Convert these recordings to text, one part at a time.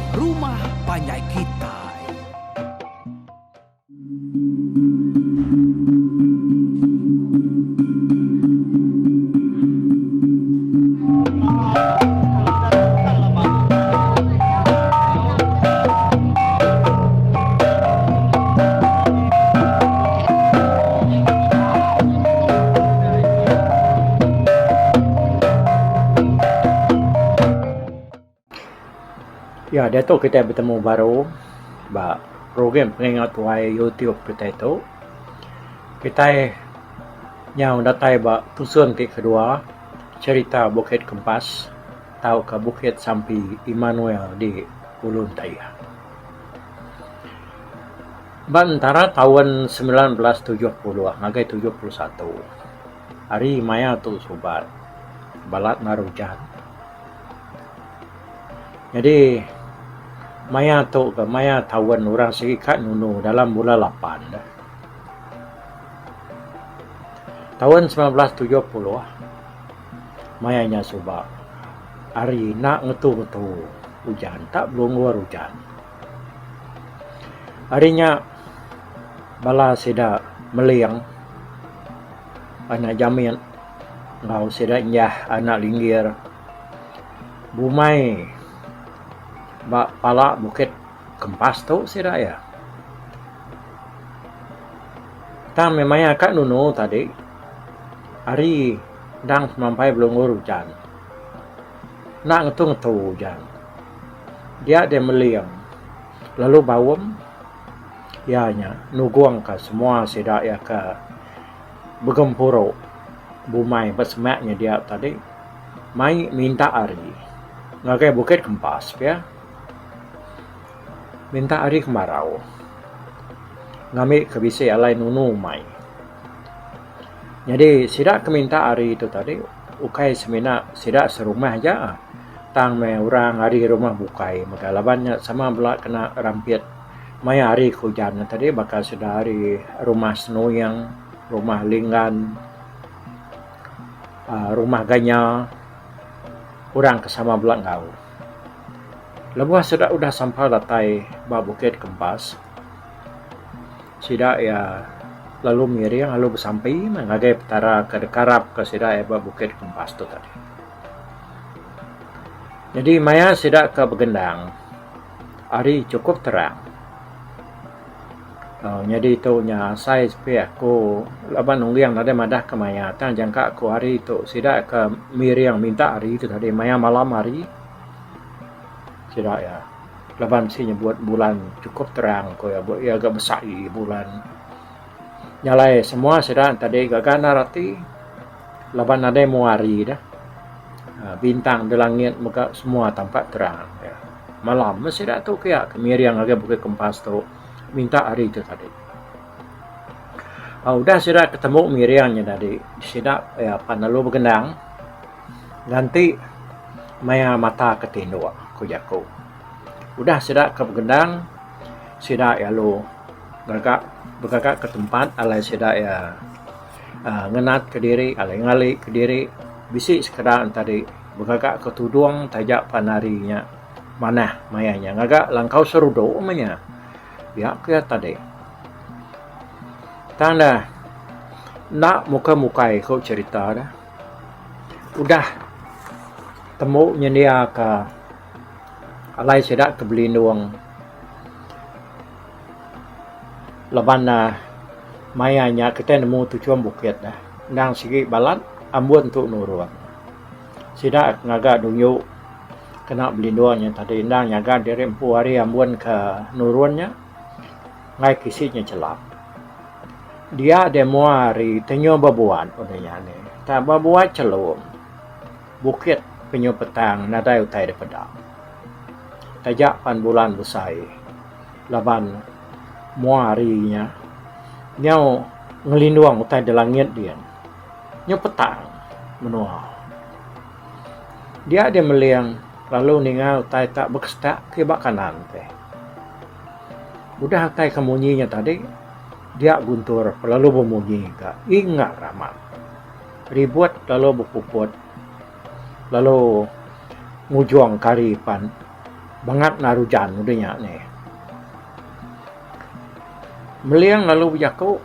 Rumah Panjai Kitai. Ya, Dato' kita bertemu baru program pengingat tuai YouTube kita itu. Kita yang datai tusun kedua cerita Bukit Kempas tahu ke Bukit Sampi Immanuel di Ulun Taya. Antara tahun 1970 ngagai 71. Hari maya tu sobat balat narujan. Jadi maya tahun orang sikat nunu dalam bulan 8 dah. Tahun 1970 mayanya subak hari nak ngetu hujan tak belum luar hujan. Harinya bala sida meliang anak jamin ngau sida nyah anak linggir bumai pala Bukit Kempas tu sida ya. Kita memang kat nunu tadi hari dang sampai belum hujan. Nak ngetu hujan. Dia meliang. Lalu bawam ianya nuguang ke semua sida ya ke begempuro bumai bersemaknya dia tadi mai minta hari ngagai Bukit Kempas ya. Minta hari kemarau ngambil kebisi alai nunu mai. Jadi sidak keminta hari itu tadi ukai semina sidak serumah aja tang me orang hari rumah bukai maka labannya sama belak kena rampiat mai hari hujan tadi bakal sudah hari rumah senuyang rumah linggan rumah ganya orang kesama belak ngau. Lepas sudah sampai datai Bukit Kempas. Sida ya lalu miring lalu bersampai mengagai petara ke dekarap ke sida ya Bukit Kempas tu tadi. Jadi maya sida ke begendang. Hari cukup terang. Jadi itu nya saya supaya aku laban nunggiang ada madah ke maya tang jangka aku hari itu sida ke miring minta hari itu tadi maya malam hari sida ya laban sih buat bulan cukup terang ko ya buat ya agak besar bulan nyalai semua sida tadi gagana rati laban ada muari dah bintang di langit muka semua tampak terang ya. Malam sida tu kayak kemiri yang agak Bukit Kempas tu minta hari itu tadi. Udah sida ketemu miriangnya tadi sida ya panalu begendang ganti maya mata ketindua kujaku. Udah sida ke begendang sida ya lo bergagak ke tempat alai sida ya ngenat ke diri alai ngali ke diri bisi sekedar tadi bergagak ke tudung tajak panarinya mana mayanya ngagak langkau serudo umanya ya ke tadi tanda nak muka-mukai kau cerita dah udah temu nyendia ke alai sedak ke belindung laban mayanya kita nemu tujuan bukit dah nang sigi balat ambun tu nuruan sedak ngaga dunyu kena belindungnya tadi nang nyaga dari empu hari ambun ke nuruannya ngai kisinya celap dia demo hari tenyo babuan odanya ni tak babuat celum bukit penyo petang nadai utai de pedang tajak pan bulan besai laban muarinya nyau ngelinduang utai de langit dia nyau petang menua dia meliang lalu ningal utai tak berkestak ke bak kanan teh udah utai kemunyinya tadi dia guntur lalu bemunyi ka ingat ramat ribut lalu berpuput lalu ngujuang karipan bangat narujan udahnya nih. Meliang lalu berjaku,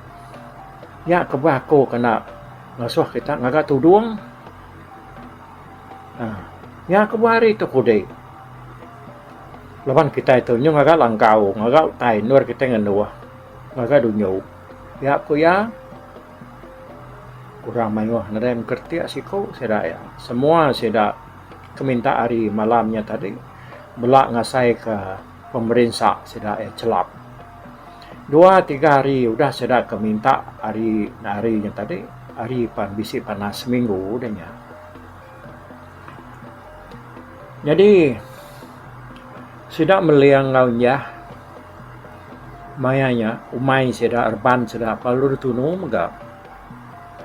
ya kebako kena ngasuh kita ngagak tudung. Ya kebari tu kudai. Lawan kita itu nyu ngagak langkau, ngagak tai nur kita ngenuah, ngagak dunyau. Ya aku ya kurang mayuh nadem kerti asiko seda ya. Semua seda keminta hari malamnya tadi belak ngasai ke pemerintah seda ya celap. 2-3 hari udah seda keminta harinya tadi hari bisi panas seminggu udahnya. Jadi sudah meliang ngaunya mayanya umai seda erban seda palur tunu megap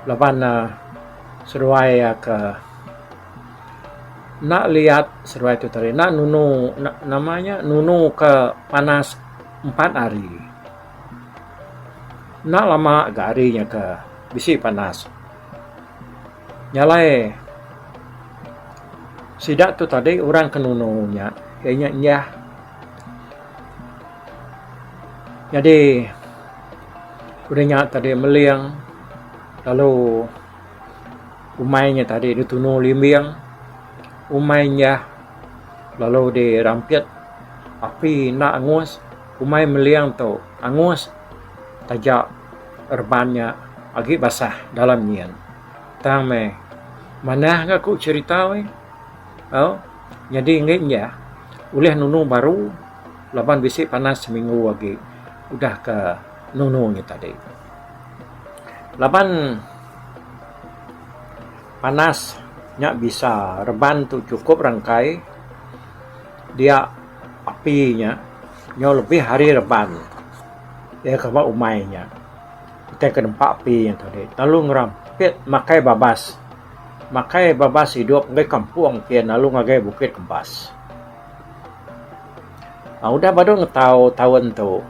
lapan seruai ke nak lihat seruai itu tadi nak nunu namanya nunu ke panas 4 hari. Nak lama agak harinya ke bisi panas. Nyalai sidak tu tadi orang kenununya kayaknya nyah. Jadi udahnya tadi meliang lalu umainya tadi ditunu limbiang umainya lalu dirampiat api nak angus umai meliang tu angus tajak erbannya agi basah dalam nian. Tang me mana aku cerita we. Oh, jadi ngenya uleh nunu baru laban bisi panas seminggu lagi udah ke nununya tadi. Laban panasnya bisa reban tu cukup rangkai dia apinya nyo lebih hari reban. Ya kaba umainya kita ke tempat api yang tadi lalu ngerampit makai babas hidup ngai kampung kian lalu ngagai bukit kembas. Udah baru ngetau tahun tu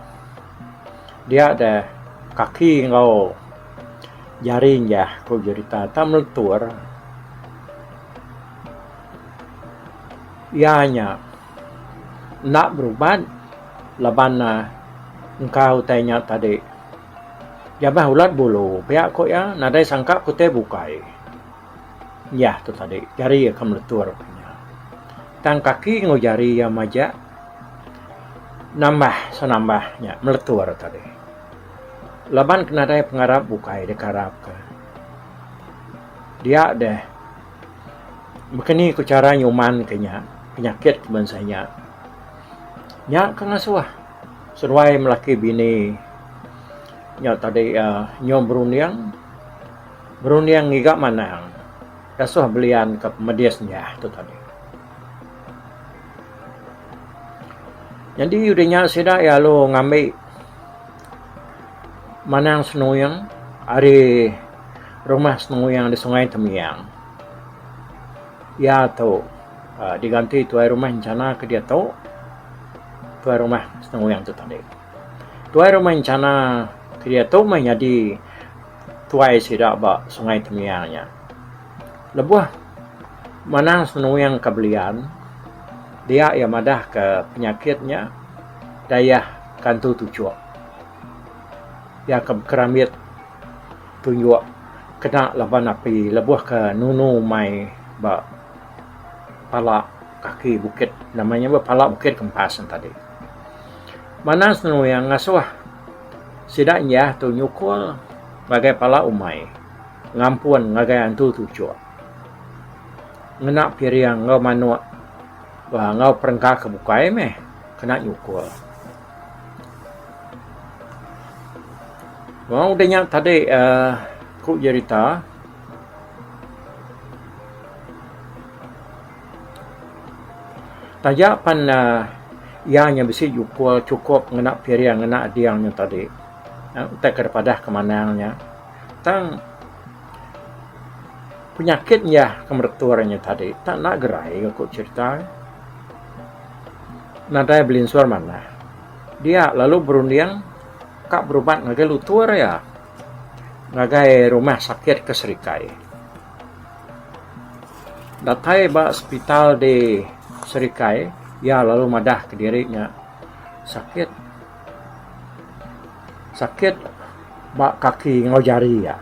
dia ada kaki ngau jaring ya ku cerita tak meletur ianya nak berubah labana engkau tanya tadi jabah ulat bulu pihak kok ya nadai sangka kute bukai ya tu tadi jari ya meletur punya tang kaki ngau jari ya maja senambahnya meletur tadi laban kena dai pengarap bukai dekarap ke dia deh begini ku cara nyuman kenya penyakit kebansanya nya kengasuah seruai melaki bini nya tadi nyom beruniang ngigak manang kasuh belian ke mediasnya tu tadi. Jadi udahnya sida ya lo ngambil manang senuyang hari rumah senuyang di Sungai Temiang. Ya tu diganti tuai rumah rencana ke dia tu tuai rumah senuyang tu tadi. Tuai rumah rencana ke dia tu menjadi tuai sida ba Sungai Temiangnya. Lebuh manang senuyang kebelian dia yang madah ke penyakitnya daya kantu tujuh ya ke keramit tunjuk kena laban api lebuh ke nunu mai ba pala kaki bukit namanya ba pala bukit kempasan tadi mana senu yang ngasuh sidaknya tu nyukul bagai pala umai ngampun ngagai antu tujuh ngena piriang ngau manuak wah ngau perengkak kebukai meh kena nyukul. Wah udahnya tadi ku cerita tajapan ianya bisi nyukul cukup ngena piriang ngena diangnya tadi. Tak kepada kemanangnya. Tang penyakitnya kemertuarnya tadi tak nak gerai aku cerita. Nadai belinsuar mana dia lalu berunding kak berubat ngagai lutur ya ngagai rumah sakit ke Serikai datai ba hospital di Serikai Ya lalu madah ke dirinya sakit bak kaki ngau jari ya.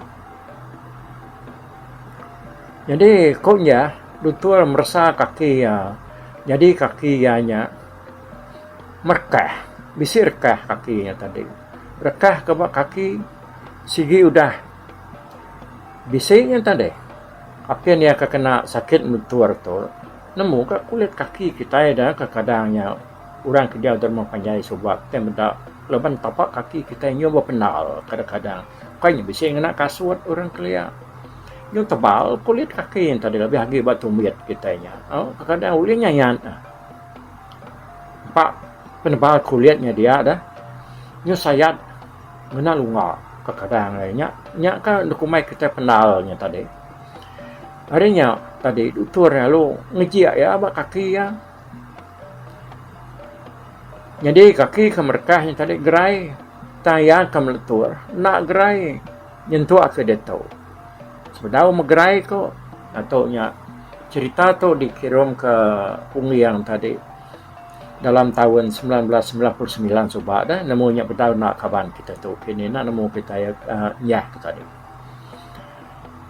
Jadi koknya doktor merasa kaki ya. Jadi kaki nya merkah, bisi rekah kakinya tadi. Rekah ke bak kaki sigi udah bisiknya tadi. Apa yang dia kena sakit mentuar tu. Nemu ke kulit kaki kita ada kadang-kadangnya orang kerja untuk mempanjai sebab kita mendak leban tapak kaki kita nyoba penal kadang-kadang. Kayaknya bisik nak kasut orang kelia. Yang tebal kulit kaki yang tadi lebih lagi batu miat kitanya. Oh, kadang-kadang ulingnya nyan. Pak penebal kulitnya dia dah. Nyo sayat ngena lunga kadang-kadang lainnya. Nya kan dokumai kita penalnya tadi. Harinya tadi doktor lalu ngejiak ya abak kaki ya. Jadi kaki kemerkahnya tadi gerai tayang kemeletur nak gerai nyentuh ke deto. Sebedau megerai ko atau nya cerita tu dikirim ke Pungiang tadi dalam tahun 1999 subak dah namunya bedau nak kaban kita tu kini nak nemu kita nyah tadi.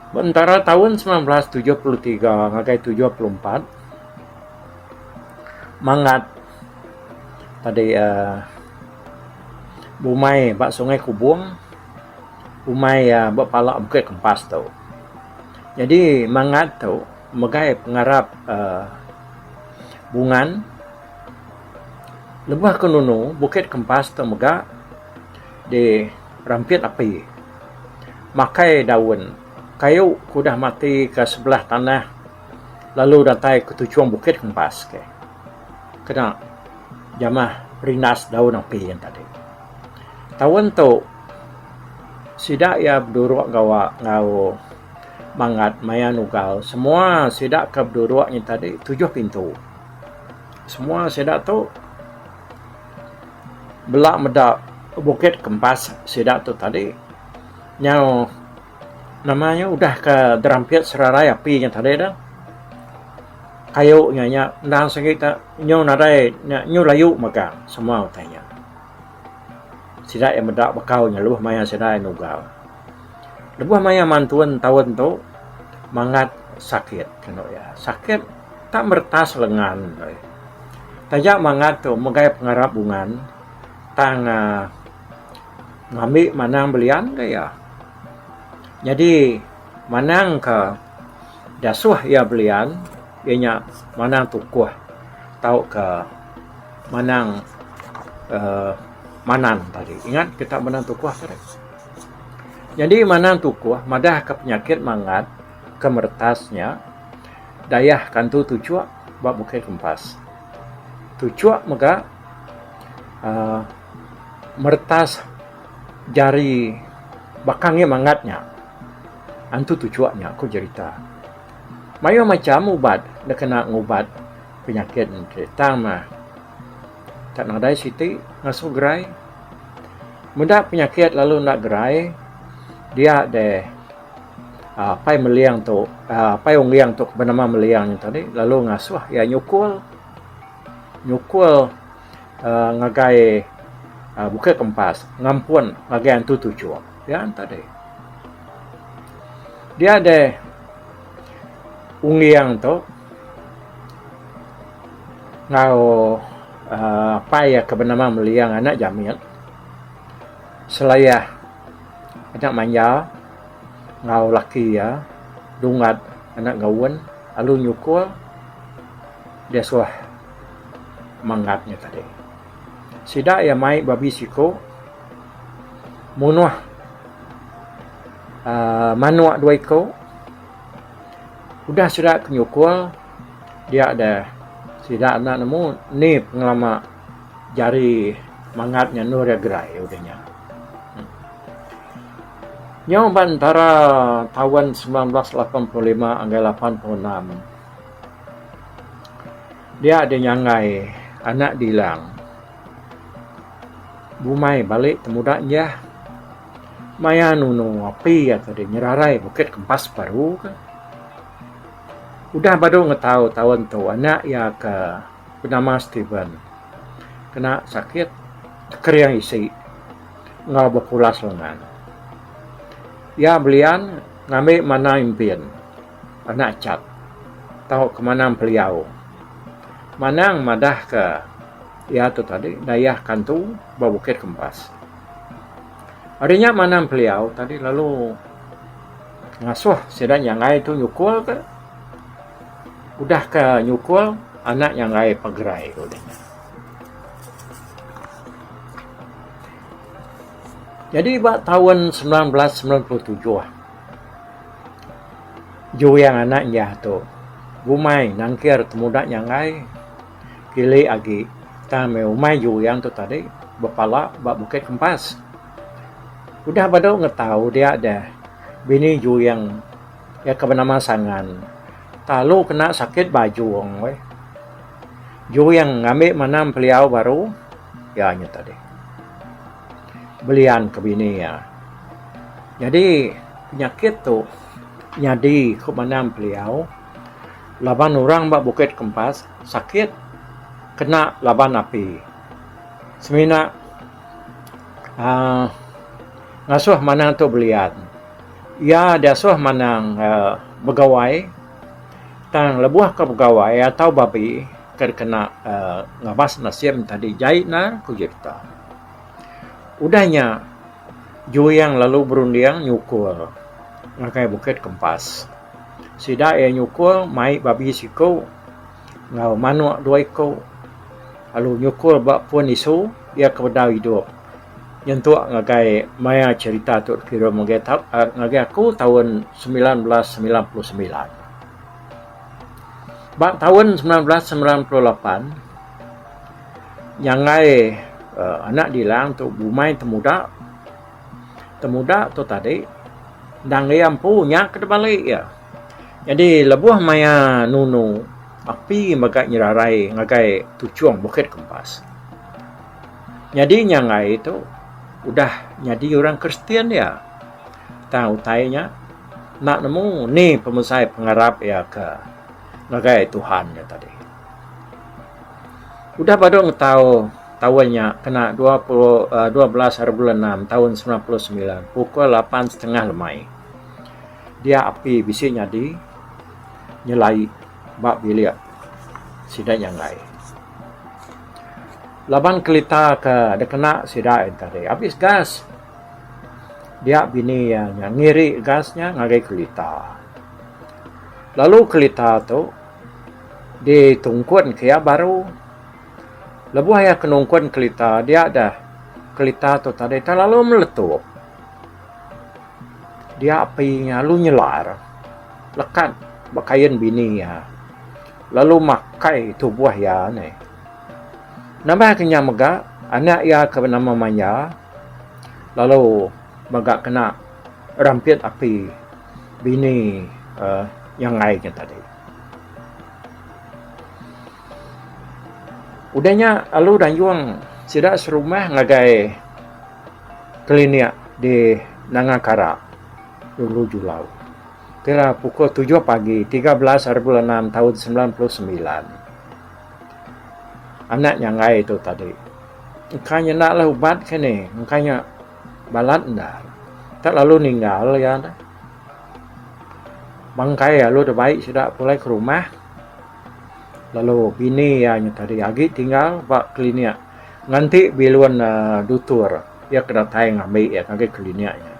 Antara tahun 1973 ngagai 74 mangat tadi bumai bak sungai Kubung bumai bak palak Bukit Kempas tu. Jadi mangat tu megai pengarap bungan lebah kenunu Bukit Kempas tu mega di rampit api makai daun kayu kudah mati ke sebelah tanah lalu datai ke tujuan Bukit Kempas ke kena jamah rinas daun api yang tadi. Tahun tu sidak ya berduruk ngau mangat maya nugal semua sidak ke berduruknya tadi 7 pintu. Semua sidak tu belak medak Bukit Kempas sidak tu tadi nyau namanya udah ke derampit serarai api yang tadi dah. Kayu nya nang sekitar nyu nadai nyu layu magang semua tanya. Sidak yang medak bakau nya luah maya sidak nugal. Lebuh maya mantuan tahun tu mangat sakit kena ya. Sakit tak mertas lengan. Tajak mangat tu megai pengarap bungan tang ngambil manang belian ke ya. Jadi manang ke dasuh ya belian ianya manang tukuh tahu ke manang manan tadi. Ingat kita manang tukuh tadi. Jadi manang tukuh madah ke penyakit mangat ke mertasnya dayah kantu tujuak bab Bukit Kempas. Tujuak mega mertas jari bakangnya mangatnya. Antu tujuaknya aku cerita. Mayo macam ubat, dah kena ngubat penyakit ni. Tang mah tak nadai siti ngasuh gerai. Mudah penyakit lalu nak gerai, dia deh pai meliang tu, pai ungliang tu bernama meliang tadi, lalu ngasuh ya nyukul ngagai Bukit Kempas, ngampun ngagai antu tujuak. Ya tadi. Dia ada ungiang tu ngau payah ke bernama meliang anak jamil selayah anak manja ngau laki ya dungat anak gawan lalu nyukul dia suah mangatnya tadi sidak ya mai babi siko munuh manuak 2 ekor udah sudah kenyukul dia ada sidak nak nemu ni pengalaman jari mangatnya nur gerai udahnya. Yang antara tahun 1985 anggai 86 dia ada nyangai anak dilang bumai balik temudaknya maya nunu api ya tadi nyerarai Bukit Kempas baru kan. Udah baru ngetau tahun tu anak ya ke bernama Steven kena sakit keriang isi ngau berpulas lengan. Ya belian ngambil mana impian anak cat tahu kemana beliau manang madah ke ya tu tadi dayah kantu Bukit Kempas. Harinya mana beliau tadi lalu ngasuh sedang yang lain tu nyukul ke udah ke nyukul anak yang lain pagerai olehnya. Jadi tahun 1997 ju yang anaknya tu bumai nangkir temudak yang lain kili agi tame umai ju yang tu tadi bepala Bukit Kempas. Udah baru ngetahu dia ada bini ju yang ya bernama Sangan. Talu kena sakit baju orang we. Ju yang ngambil mana beliau baru ya nya tadi. Belian ke bini ya. Jadi penyakit tu nyadi ke mana beliau laban orang Bukit Kempas sakit kena laban api. Semina ngasuh mana tu belian. Ya dasuh manang begawai tang lebuah ke begawai atau babi kena ngabas nasim tadi jahit na kujipta. Udahnya ju yang lalu berundiang nyukul ngakai Bukit Kempas. Sida yang nyukul mai babi siko ngau manuak dua iko. Lalu nyukul bak pun isu ia kepada hidup. Yentuk ngagai maya cerita tu kira ngagai aku tahun 1999. Bak tahun 1998 yang anak dilang tu bumai temuda tu tadi dang yang punya ke balik ya. Jadi lebuh maya nunu api magai nyerarai ngagai tujuang Bukit Kempas. Jadi nyangai itu udah jadi orang Kristen ya. Tahu tanya nak nemu ni pemusai pengharap ya ke ngagai Tuhan ya tadi. Udah baru tahu tahunnya kena 12 hari bulan 6 tahun 99 pukul 8.30 lemai. Dia api bisi nyadi nyelai bak bilik sidak yang lain. Laban kelita ke ada kena sidak tadi. Habis gas. Dia bini yang ngiri gasnya ngagai kelita. Lalu kelita tu ditungkun kaya baru. Lebuh ya kenungkun kelita dia ada kelita tu tadi terlalu meletup. Dia apinya lu nyelar. Lekat bakayan bini ya. Lalu makai tubuh ya ni. Nama kenya mega anak ya ke nama Maya. Lalu mega kena rampit api bini yang lainnya tadi. Udahnya lalu dan yuang sidak serumah ngagai klinik di Nangakara dulu Julau. Kira pukul 7 pagi 13 hari bulan 6 tahun 99. Anak yang lain itu tadi. Makanya naklah ubat kan ni. Makanya balat dah. Tak lalu ninggal ya. Bangkai lalu dah baik sudah pulai ke rumah. Lalu bini yang tadi agi tinggal bak klinik. Nganti biluan dutur. Ya kena tay ngambil ya kaki kliniknya.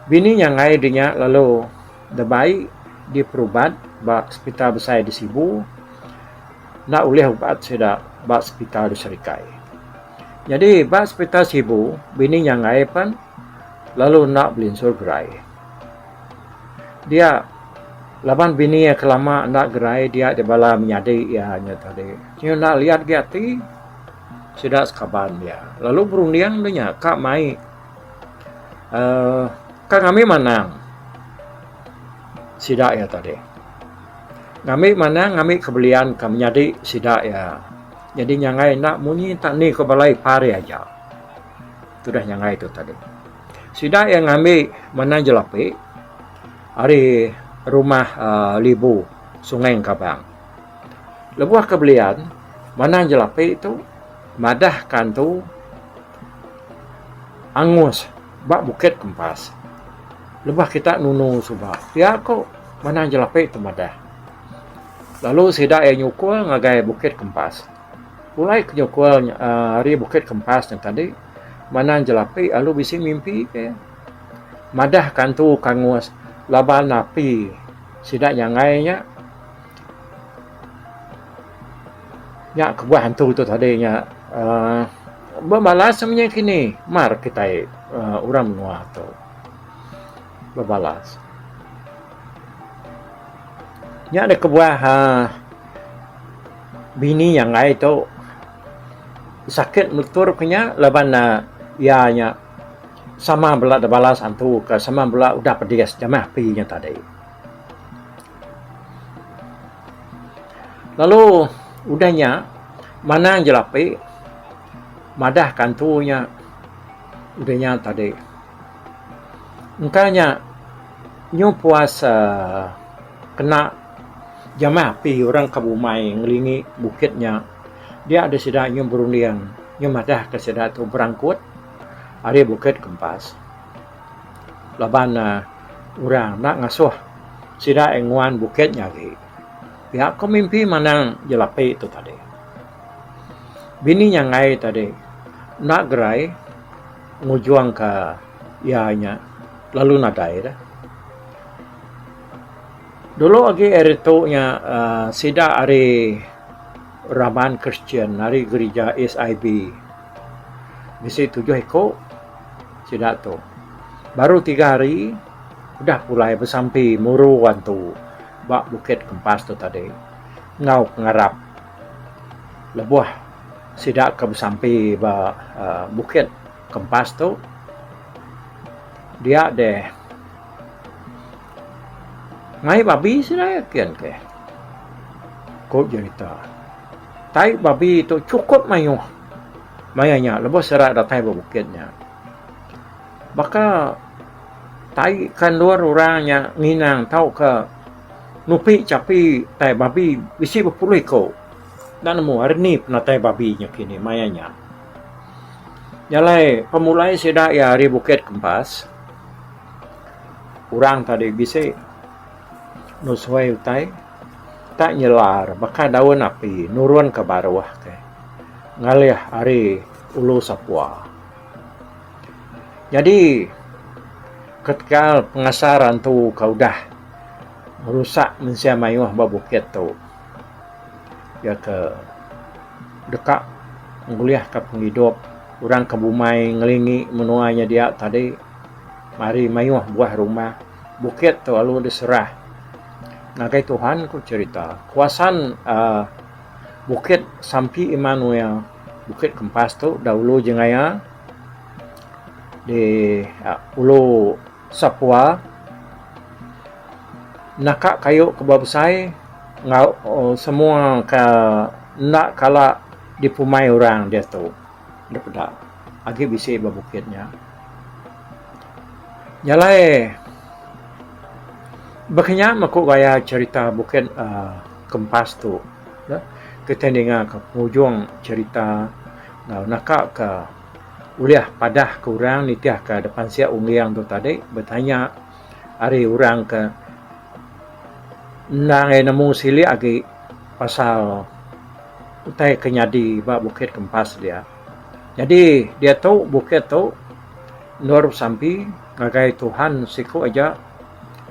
Bini yang lain dia lalu dah baik di perubat bak hospital besar di Sibu. Nak oleh ubat sudah bak hospital di Serikai. Jadi bak hospital Sibu bini yang lain pun lalu nak belinsur gerai. Dia laban bini yang kelama nak gerai dia di bala menyadi ya nya tadi. Dia nak lihat giati sudah sekaban dia. Lalu berundiang dia kak mai kak kami manang sidak ya tadi. Ngami mana ngami kebelian kami jadi sidak ya. Jadi nyangai nak munyi tak ni ke balai pare aja. Itu dah nyangai itu tadi. Sidak yang ngami mana jelapi. Hari rumah Libu Sungai Kabang. Lebuah kebelian, mana jelape itu, madah kantu, angus, bak Bukit Kempas. Lebah kita nunu subah. Ya kok, mana jelape itu madah. Lalu sida nyukul ngagai Bukit Kempas. Mulai nyukul hari Bukit Kempas yang tadi, mana jelape, lalu bising mimpi ke. Madah kantu kangus, laban napi, sida nyangainya, nya kebuah hantu tu tadinya berbalas semuanya kini mar kita orang menua tu berbalas nya ada kebuah bini yang ai tu sakit metur kenya laban ya nya sama belak ada balas hantu ke sama belak udah pedias jamah pi nya tadi lalu udahnya mana jelape madah kantunya udahnya tadi engkanya nyu puasa kena jamaah pi orang kabumai ngelingi bukitnya dia ada sida nyu berundian nyu madah ke sida tu berangkut hari Bukit Kempas laban orang nak ngasuh sida engwan bukitnya lagi. Ya, aku mimpi manang jelape itu tadi. Bini yang ngai tadi, nak gerai, ngujuang ke ianya, lalu nadai dah. Dulu lagi eritonya sida hari Raman Christian, hari gereja SIB. Bisi 7 ekor, sida tu. Baru 3 hari, udah mulai bersampai muruan tu. Bak Bukit Kempas tu tadi ngau ngarap lebuah sidak ke sampai ba Bukit Kempas tu dia deh ngai babi sida yakin ke ko cerita tai babi itu cukup mayuh mayanya lebuah serak datai ba bukitnya baka tai kan luar orangnya nginang tahu ke nupi capi tai babi bisi berpuluh ekor dan nemu hari ni pernah tai babinya kini mayanya nyalai pemulai sida ya hari Bukit Kempas orang tadi bisi nusuai utai tak nyelar baka daun api nurun ke bawah ke ngalih hari Ulu Sapua jadi ketika pengasaran tu kau dah merusak mensia mayuh ba bukit tu ya ke dekat nguliah ke penghidup orang kabumai ngelingi menuanya dia tadi mari mayuh buah rumah bukit tu lalu diserah nagai Tuhan ku cerita kuasan bukit sampai Immanuel Bukit Kempas tu dahulu jengaya di Ulu Sapua nakak kayu ke babusai ngau semua ke nak kala dipumai orang dia tu daripada agi bisi babukitnya nyalai baknya makuk gaya cerita Bukit Kempas tu kita dengar ke penghujung cerita ngau nakak ke uliah padah ke orang nitiah ke depan siap ungiang tu tadi bertanya hari orang ke nang nemu sili agi pasal utai kenyadi ba Bukit Kempas dia. Jadi dia tahu bukit tu nur sampai ngagai Tuhan siku aja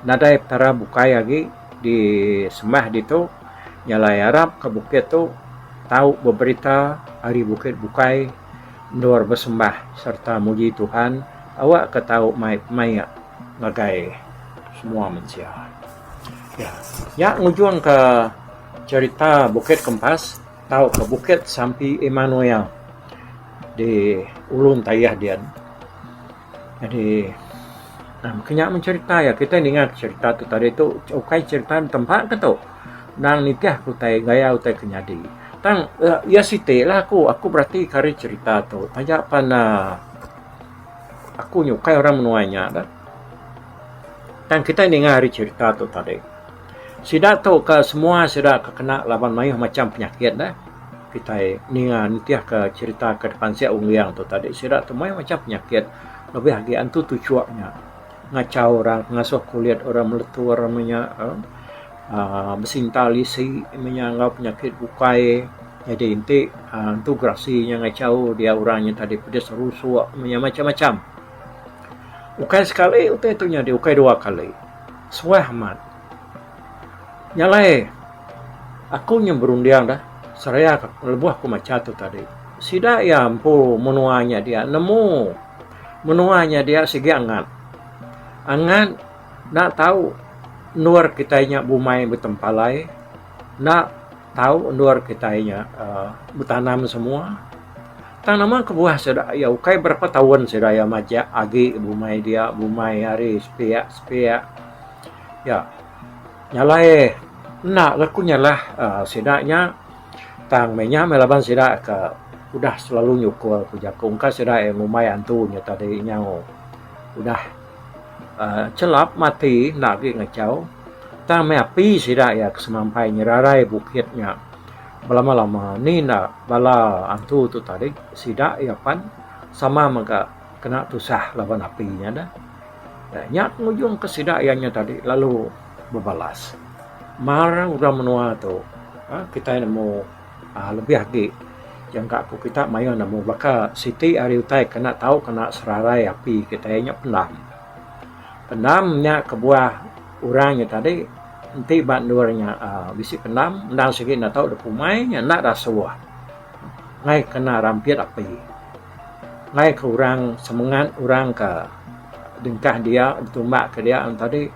nadai tara bukai lagi di semah di tu nyalai Arab ke bukit tu tahu berberita hari bukit bukai nur bersembah serta muji Tuhan awak ketahu mai ngagai semua manusia. Ya ngujung ke cerita Bukit Kempas tahu ke bukit sampai Immanuel di ulun tayah dia. Jadi makanya mencerita ya kita ingat cerita tu tadi tu ukai cerita tempat ke tu nang nitiah ku tai gaya utai kenyadi. Tang ya site lah aku berarti kari cerita tu. Tanya pana aku nyukai orang menuanya dah. Tang kita ingat hari cerita tu tadi. Sida tu ke semua sida kena laban mayuh macam penyakit dah. Kita ni nanti ke cerita ke depan siap ungiang tu tadi. Sida tu mayuh macam penyakit. Lebih lagi antu tu cuaknya. Ngacau orang, pengasuh kulit orang meletu orang mesin tali si menyanggap penyakit bukai. Jadi inti tu grasinya ngacau dia orangnya tadi pedas rusuk macam-macam. Ukai sekali utai tu nya dia ukai 2 kali. Suai amat. Nyalai. Aku yang berundiang dah. Seraya lebuh aku macam tu tadi. Sida ya ampu menuanya dia nemu. Menuanya dia segi angan. Angan nak tahu nuar kitanya bumai bertempalai. Nak tahu nuar kitanya bertanam semua. Tanaman kebuah sida ya ukai berapa tahun sida ya majak agi bumai dia bumai hari sepiak. Ya. Nyalai nak laku nyalah sidaknya tang menya melaban sidak ke udah selalu nyukul ku jakung ka sidak ngumai antunya tadi nyau udah celap mati nak gi ngacau tang me api sidak ya kesemampai nyerarai bukitnya lama-lama ni nak bala antu tu tadi sidak ya pan sama maka kena tusah laban apinya dah. Nyak ngujung ke sidak ianya tadi lalu berbalas. Marang udah menua tu. Kita nemu lebih lagi yang aku kita mayu nemu baka Siti hari utai kena tahu kena serarai api kita ianya pendam. Pendamnya kebuah orangnya tadi nanti bandurnya bisi pendam ndang segi nak tahu depumai nya nak rasuah. Ngai kena rampiat api. Ngai ke orang semangat orang ke dengkah dia tumbak ke dia tadi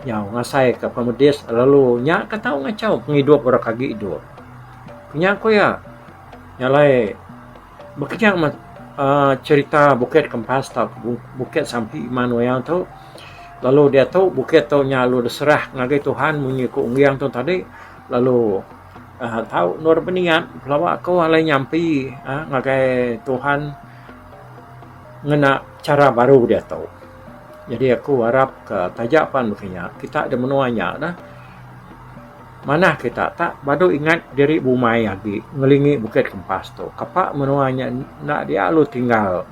nyau ngasai ke pemedis lalu nyak ka tahu ngacau penghidup orang kaki hidup punya aku ya nyalai bekerja cerita Bukit Kempas tau Bukit Sampi Immanuel tu lalu dia tahu bukit tu nyalu diserah ngagai Tuhan mengikut ungiang tu tadi lalu tahu nur beniat lawa aku alai nyampi ngagai Tuhan ngena cara baru dia tahu. Jadi aku harap ke tajapan makanya kita ada menuanya dah. Mana kita tak baru ingat diri bumai lagi ngelingi Bukit Kempas tu. Kapak menuanya nak dia lu tinggal.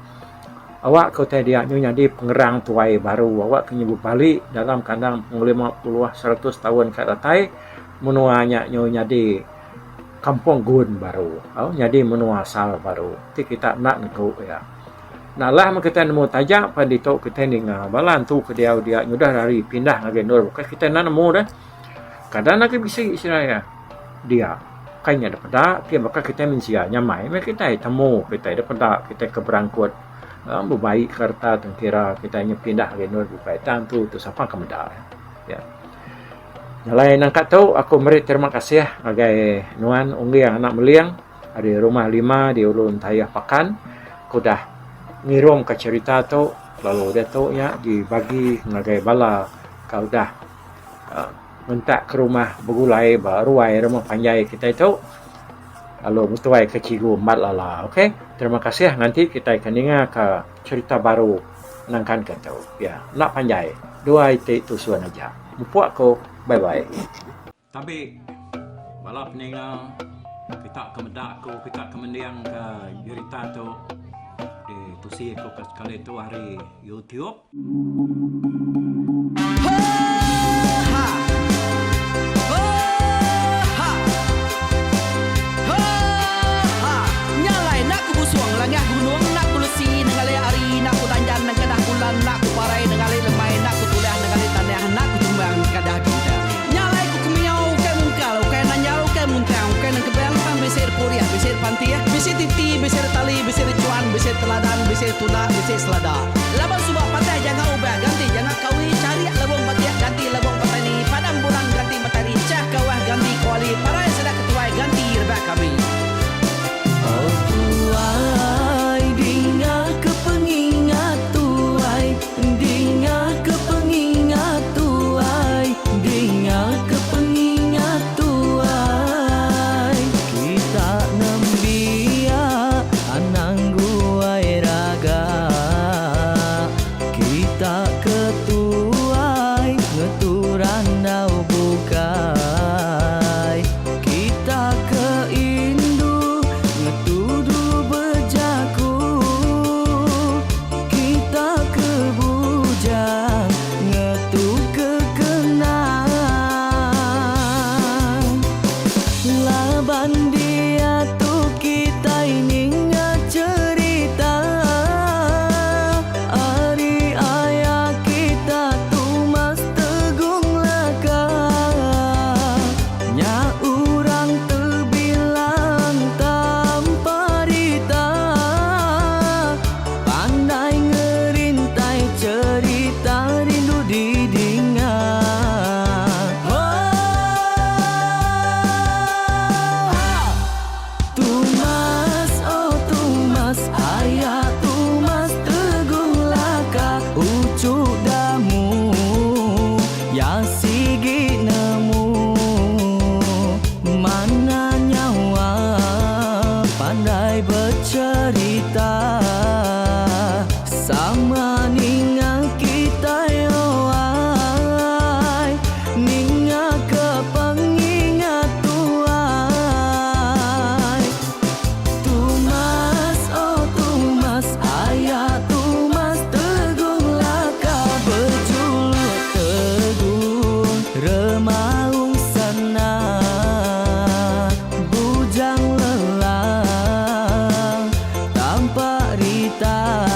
Awak kau tadi dia nyonya di pengerang tuai baru. Awak kena balik dalam kandang 50 100 tahun kat datai menuanya nyonya di kampung gun baru. Jadi menua asal baru. Ti kita nak ngau ya. Nah lah kita nemu tajak pada itu kita ni balan tu ke dia nyudah dari pindah ngagai nur bukan kita nak nemu dah kadang nak bisa istilahnya dia kayaknya dapat dak dia bakal kita mensia nyamai mereka kita temu kita dapat dak kita ke berangkut berbaik kerta tengkira kita nya pindah ngagai nur bukan tantu tu siapa kemedak ya nyalai nang kat tu aku beri terima kasih ngagai nuan unggi yang anak meliang di rumah 5 di ulun tayah pakan aku dah ngirom ke cerita tu lalu dia tu ya dibagi ngagai bala kau dah mentak ke rumah bergulai baruai rumah panjai kita itu lalu mutuai ke cigu mat lala okey terima kasih nanti kita akan dengar ke cerita baru nangkan ke tu ya nak panjai dua itu suan aja mupuak ko bye bye tapi bala peninggal kita kemedak ko kita kemendiang ke cerita tu tusi ko kali itu hari YouTube. Nyalai nak ku busuang langah gunung nak ku lesi nengali ari nak ku tanjan nang kadah bulan nak ku parai nengali lemai nak ku tulah nengali tanah nak ku tumbang kadah kita. Nyalai ku kumiau ke mungkal ke nanjau ke muntang ke nang kebang pam besir puriah besir pantiah besir titi besir tali besir cuan besir teladan besir tuna besir selada. Laban subah patai jangan ubah ganti jangan kawi cari labung patiah ganti labung petani padam bulan ganti matahari cah kawah ganti kuali parai sedak ketuai ganti rebak kami. Oh tuai dinga kepengingat tuai dinga kepengingat tuai dinga kepengingat tuai kita nembia anang guai raga kita ke dia tu kita ini cerita Ari ayah kita tu mas tegung laka nya urang terbilang tanpa rita pandai ngerintai cerita rindu didingat. Tumas, oh Tumas, ayah Tumas tegung laka ucuk damu ya sigi nemu mana nyawa pandai bercerita sama ninga kita yoai ninga ke pengingat tuai. Tumas, oh Tumas, ayah Tumas tegung laka berjuluk tegung remaung sana bujang lelang tanpa rita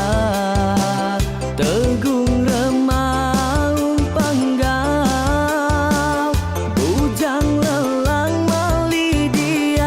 tegung remaung panggau bujang lelang mali diau.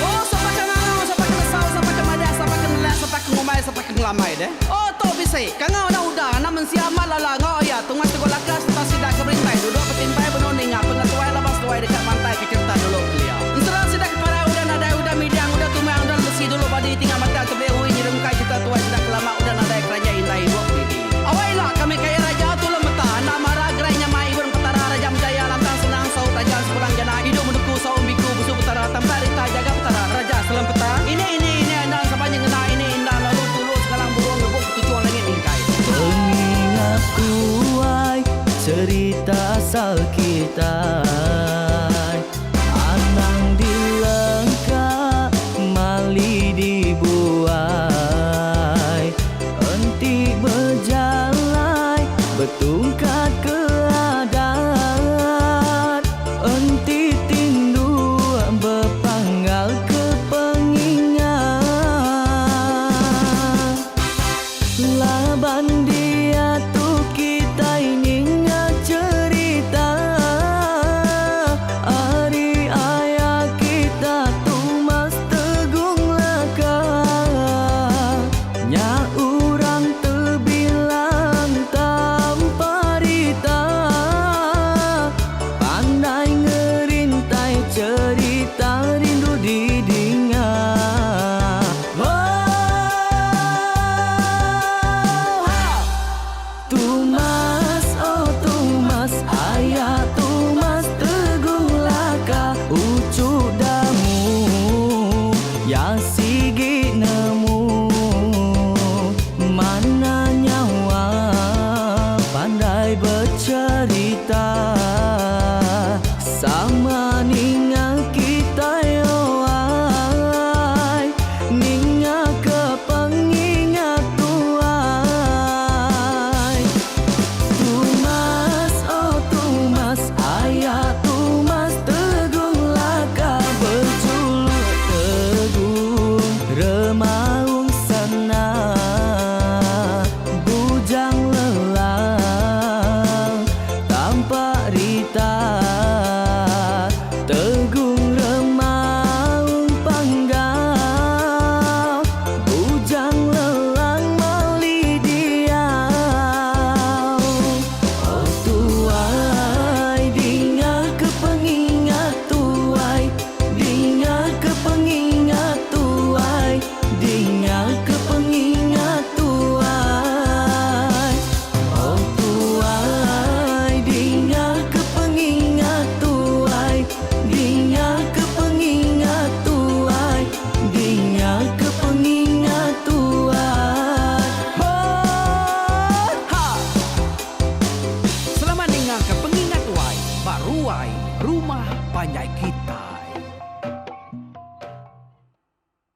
Oh, sampai ke ngau, sampai ke lesau, sampai ke madah, sampai ke nelas, sampai ke ngumai, sampai ke ngelamai deh. Oh, to bisa. Kangau dah udah, namun siapa lala ngau ya. Tungas tegol lakas, tak sidak ke berintai. Duduk petintai benoning, pengatuai lepas tuai dekat pantai ke kerta dulu beliau. Serang sidak para udah nada udah midang, udah tumang, udah besi dulu badi tinggal mata kebehui nyirum kai kita tuai sidak lama udah nada kerajaan indai dua pedi. Awailah kami kaya raja tu lemeta, nama ragrainya mai burung petara raja jaya lantang senang saut raja sepulang jana hidup menduku saum biku busu petara tanpa rita jaga petara raja selam peta. Ini andang sampai ngena ini indah lalu tulu sekarang burung ngebuk tujuan langit ingkai. Pengingat tuai cerita asal kita anang dilengkap mali dibuai enti berjalan bertungkat keadaan enti tindu berpanggal ke pengingat laban dia tu kita ini cerita ari ayah kita tu mas tegung laka nya urang terbilang tanpa rita pandai ngerintai cerita rindu didingat. Tumas, oh Tumas, ayah Tumas tegung laka ucuk damu ya sigi nemu mana nyawa pandai bercerita sama ninga kita yoai ninga ke pengingat tuai. Tumas, oh Tumas, ayah Tumas tegung laka berjuluk tegung remaung sana bujang lelang tanpa rita tegung remaung panggau bujang lelang mali diau. Oh tuai dinga ke pengingat tuai dinga ke pengingat tuai dinga ke pengingat tuai. Oh tuai dinga ke pengingat tuai dinga ke pengingat tuai dinga ke pengingat tuai. Ha! Selama dengar ke pengingat wai, baru wai rumah panjai kita.